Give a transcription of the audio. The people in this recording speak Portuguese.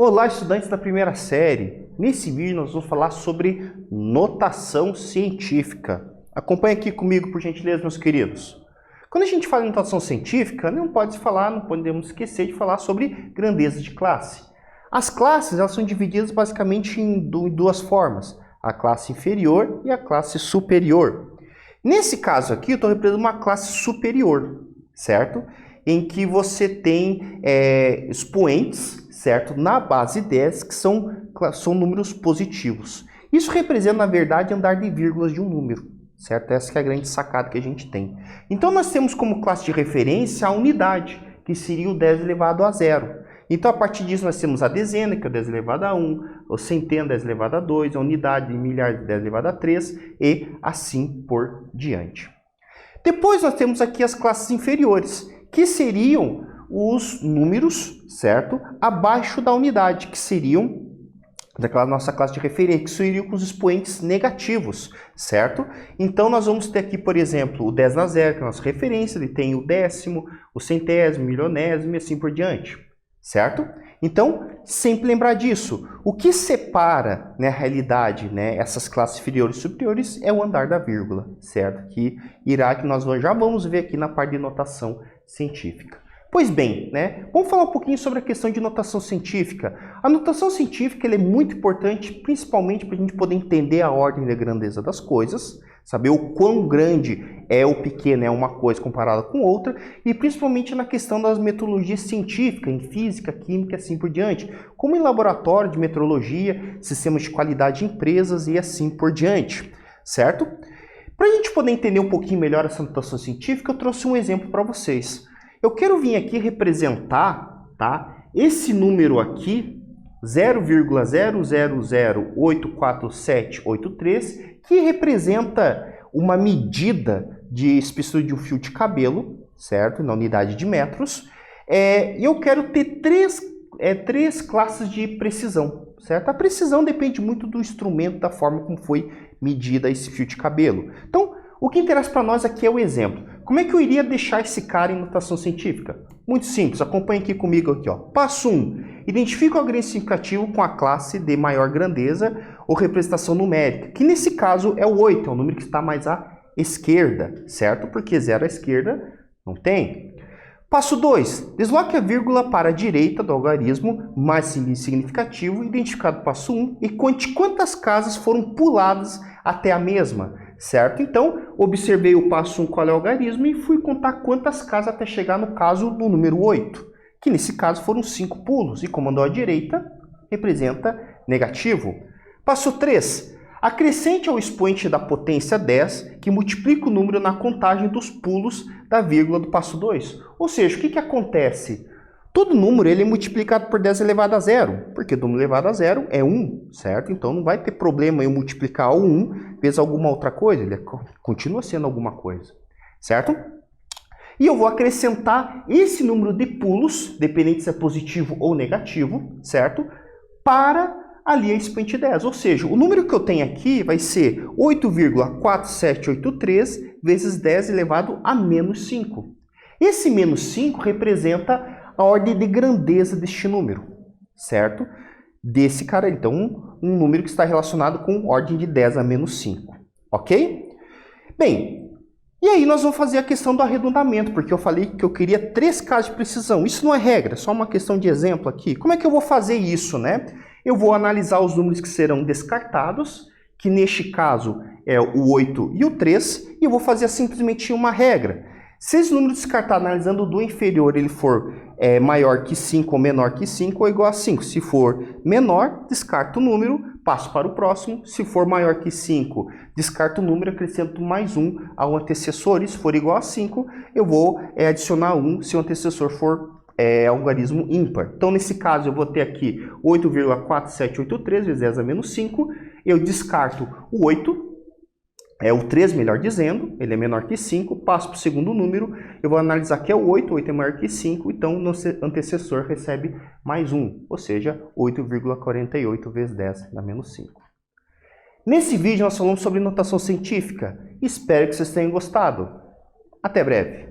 Olá, estudantes da primeira série! Nesse vídeo nós vamos falar sobre notação científica. Acompanhe aqui comigo, por gentileza, meus queridos. Quando a gente fala em notação científica, não podemos esquecer de falar sobre grandeza de classe. As classes elas são divididas basicamente em duas formas, a classe inferior e a classe superior. Nesse caso aqui, eu estou representando uma classe superior, certo? Em que você tem expoentes, certo? Na base 10, que são números positivos. Isso representa, na verdade, andar de vírgulas de um número, certo? Essa que é a grande sacada que a gente tem. Então, nós temos como classe de referência a unidade, que seria o 10 elevado a 0. Então, a partir disso, nós temos a dezena, que é o 10 elevado a 1, o centena, 10 elevado a 2, a unidade, milhar, 10 elevado a 3, e assim por diante. Depois, nós temos aqui as classes inferiores, que seriam os números, certo? Abaixo da unidade, que seriam daquela nossa classe de referência, que seriam com os expoentes negativos, certo? Então, nós vamos ter aqui, por exemplo, o 10 na 0, que é a nossa referência, ele tem o décimo, o centésimo, o milionésimo e assim por diante, certo? Então, sempre lembrar disso. O que separa, né, a realidade, né, essas classes inferiores e superiores é o andar da vírgula, certo? Que nós já vamos ver aqui na parte de notação científica. Pois bem, né, vamos falar um pouquinho sobre a questão de notação científica. A notação científica ela é muito importante, principalmente para a gente poder entender a ordem da grandeza das coisas, saber o quão grande é ou pequeno é uma coisa comparada com outra, e principalmente na questão das metodologias científicas, em física, química e assim por diante, como em laboratório de metrologia, sistemas de qualidade de empresas e assim por diante, certo? Para a gente poder entender um pouquinho melhor essa notação científica, eu trouxe um exemplo para vocês. Eu quero vir aqui representar, tá, esse número aqui, 0,00084783, que representa uma medida de espessura de um fio de cabelo, certo? Na unidade de metros. E eu quero ter três classes de precisão, certo? A precisão depende muito do instrumento, da forma como foi medida esse fio de cabelo. Então, o que interessa para nós aqui é o exemplo. Como é que eu iria deixar esse cara em notação científica? Muito simples, acompanhe aqui comigo aqui, ó. Passo 1. Identifica o agregado significativo com a classe de maior grandeza ou representação numérica, que nesse caso é o 8, é o número que está mais à esquerda, certo? Porque 0 à esquerda não tem. Passo 2. Desloque a vírgula para a direita do algarismo mais significativo, identificado passo 1, e conte quantas casas foram puladas até a mesma, certo? Então, observei o passo 1, qual é o algarismo, e fui contar quantas casas até chegar no caso do número 8, que nesse caso foram 5 pulos, e como andou à direita, representa negativo. Passo 3. Acrescente ao expoente da potência 10, que multiplica o número na contagem dos pulos da vírgula do passo 2. Ou seja, o que acontece? Todo número ele é multiplicado por 10 elevado a 0, porque o número elevado a 0 é 1, certo? Então não vai ter problema eu multiplicar o 1 vezes alguma outra coisa, ele continua sendo alguma coisa, certo? E eu vou acrescentar esse número de pulos, dependente se é positivo ou negativo, certo? Para ali a expoente 10, ou seja, o número que eu tenho aqui vai ser 8,4783 vezes 10 elevado a menos 5. Esse menos 5 representa a ordem de grandeza deste número, certo? Desse cara, então, um número que está relacionado com ordem de 10 a menos 5, ok? Bem, e aí nós vamos fazer a questão do arredondamento, porque eu falei que eu queria 3 casos de precisão. Isso não é regra, é só uma questão de exemplo aqui. Como é que eu vou fazer isso, né? Eu vou analisar os números que serão descartados, que neste caso é o 8 e o 3, e eu vou fazer simplesmente uma regra. Se esse número descartado, analisando do inferior, ele for maior que 5 ou menor que 5, ou igual a 5. Se for menor, descarto o número, passo para o próximo. Se for maior que 5, descarto o número, acrescento mais 1 ao antecessor. E se for igual a 5, eu vou adicionar 1 se o antecessor for algarismo ímpar. Então, nesse caso, eu vou ter aqui 8,4783 vezes 10 a menos 5. Eu descarto o 8, o 3, melhor dizendo, ele é menor que 5. Passo para o segundo número, eu vou analisar que é o 8, 8 é maior que 5, então o antecessor recebe mais 1, ou seja, 8,48 vezes 10 a menos 5. Nesse vídeo, nós falamos sobre notação científica. Espero que vocês tenham gostado. Até breve!